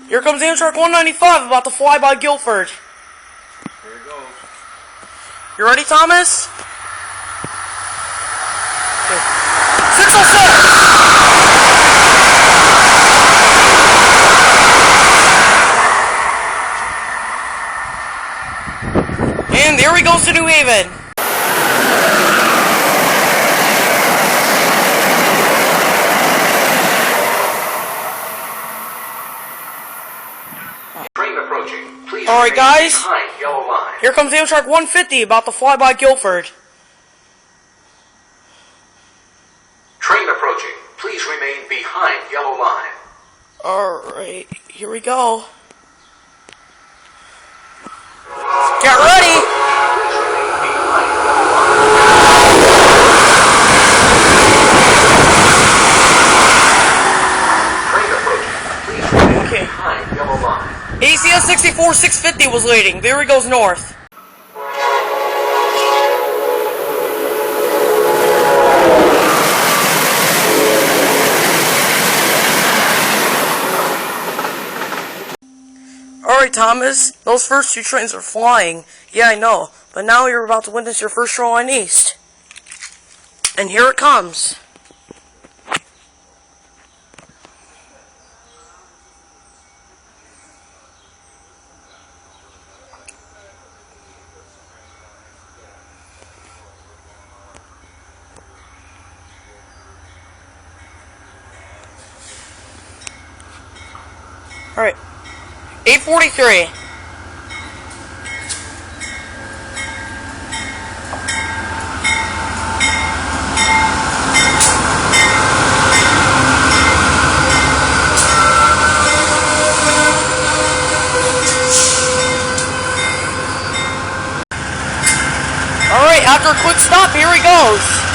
Here comes Amtrak 195 about to fly by Guilford. Here it goes. You ready, Thomas? Okay. 606! And there he goes to New Haven. Train approaching. Please Alright guys, behind yellow line. here comes Amtrak 150 about to fly by Guilford. Train approaching. Please remain behind yellow line. Alright, here we go. Get ready! Okay. Acela 64 650 was leading. There he goes north. Alright, Thomas. Those first two trains are flying. Yeah, I know. But now you're about to witness your first show line east. And here it comes. Alright. 8:43. Alright, after a quick stop, here he goes.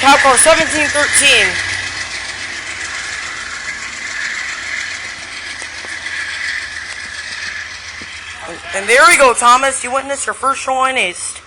Cow car 1713. And there you go, Thomas. You witnessed your first show line east.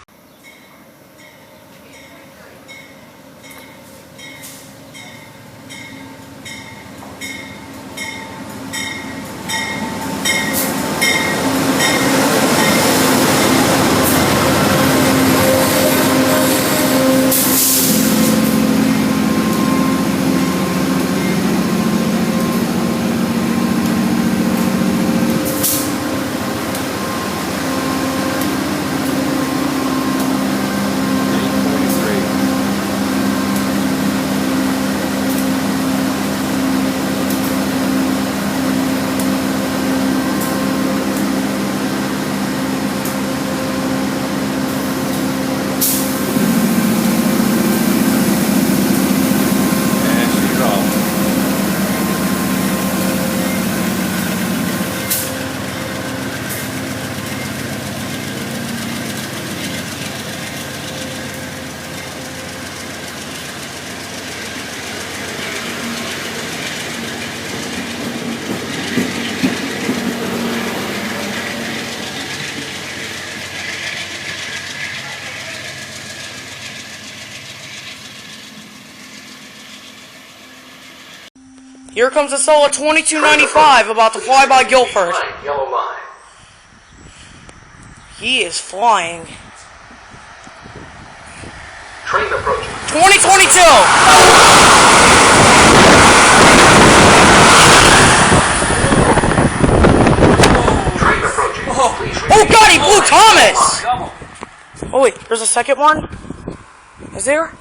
Here comes Acela 2295 about to fly by Guilford. Yellow line. He is flying. Train approaching. 2022! Train approaching. Oh god, he blew Thomas! Oh wait, there's a second one? Is there?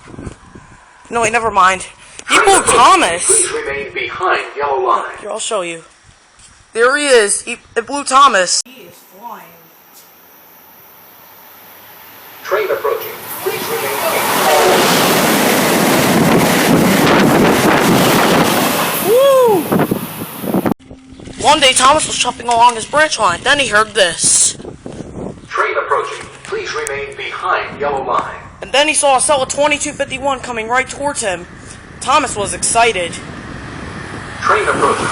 No wait, never mind. He blew Thomas! Please remain behind yellow line. Here, I'll show you. There he is. It blew Thomas. He is flying. Train approaching. Please remain Woo! One day Thomas was chopping along his branch line. Then he heard this. Train approaching. Please remain behind yellow line. And then he saw Acela 2251 coming right towards him. Thomas was excited. Train approaching.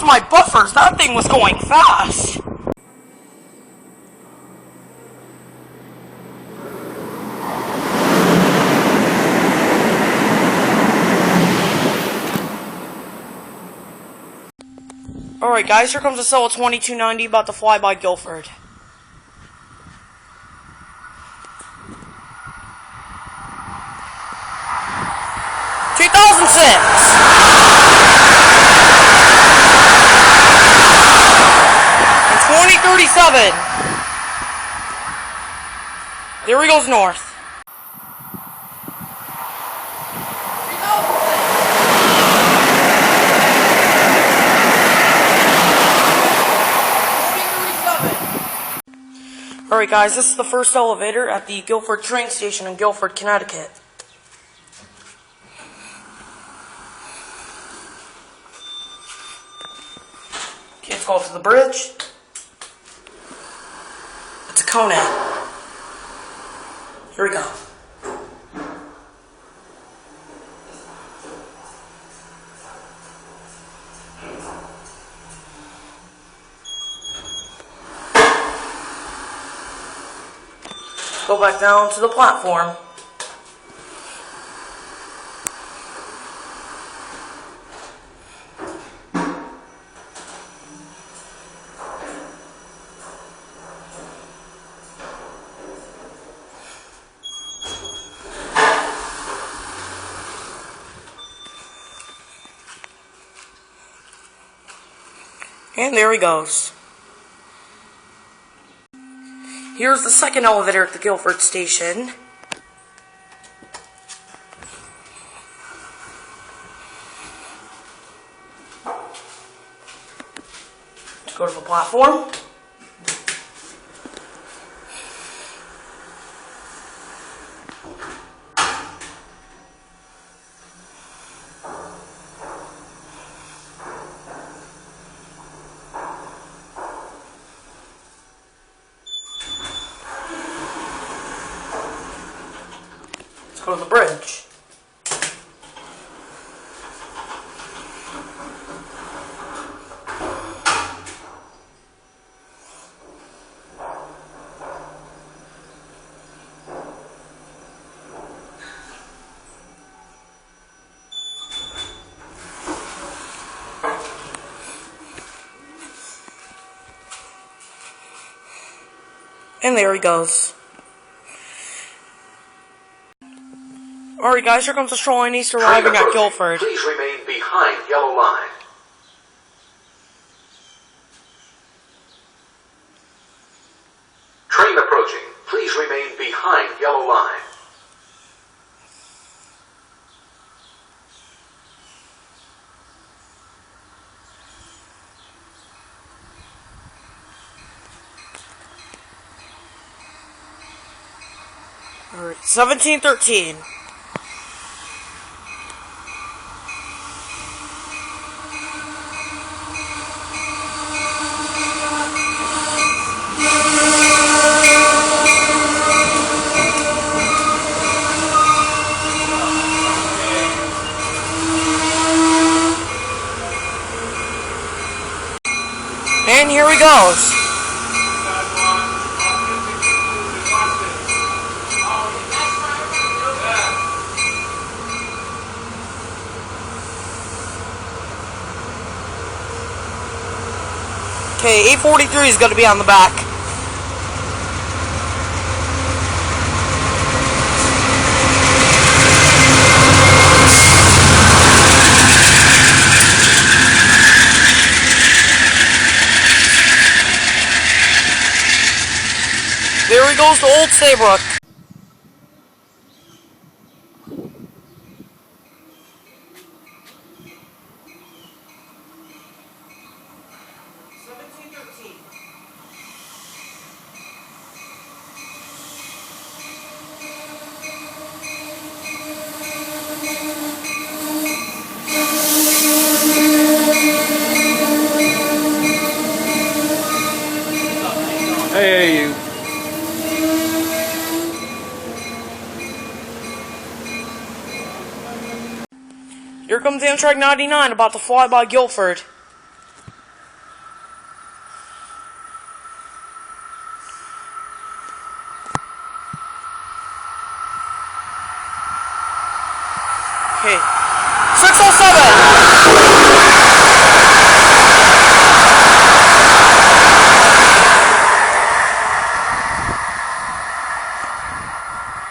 lost my buffers. That thing was going fast. Alright guys, here comes Acela 2290 about to fly by Guilford. And 2037. There he goes north. Alright guys, this is the first elevator at the Guilford train station in Guilford, Connecticut. Okay, let's go up to the bridge. It's a cone. Here we go. Go back down to the platform. And there he goes. Here's the second elevator at the Guilford station. Let's go to the platform. Let's go to the bridge. And there he goes. Alright guys, here comes the Shoreline East arriving at Guilford. Please remain behind yellow line. Train approaching. Please remain behind yellow line. Alright, 1713. And here he goes. Okay, 843 is going to be on the back. There he goes to Old Saybrook. Hey, you. Here comes Amtrak 99 about to fly by Guilford. Okay. 607!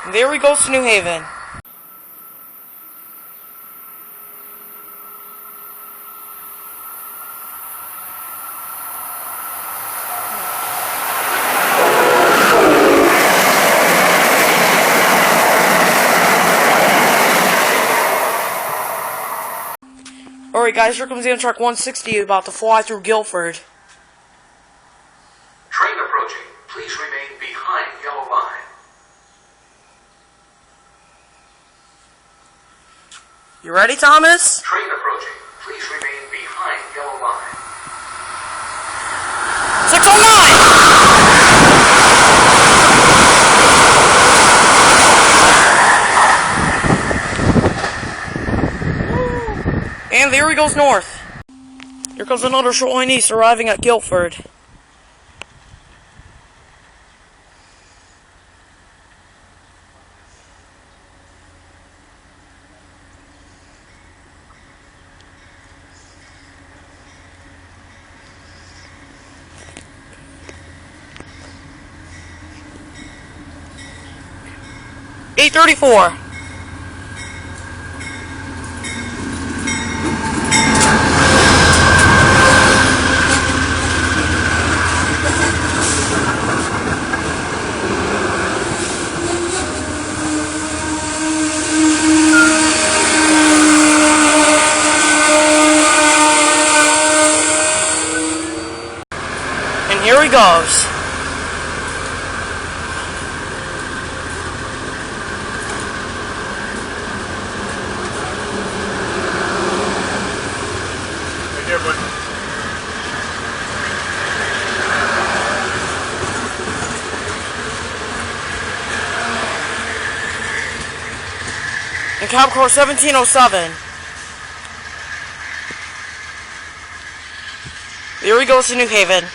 And there he goes to New Haven. Alright guys, here comes Amtrak 160 about to fly through Guilford. Train approaching. Please remain behind yellow line. You ready, Thomas? Train approaching. Please remain behind yellow line. 609! And there he goes north. Here comes another short line east arriving at Guilford. $8.34. And here he goes. And cab car 1707. There he goes to New Haven.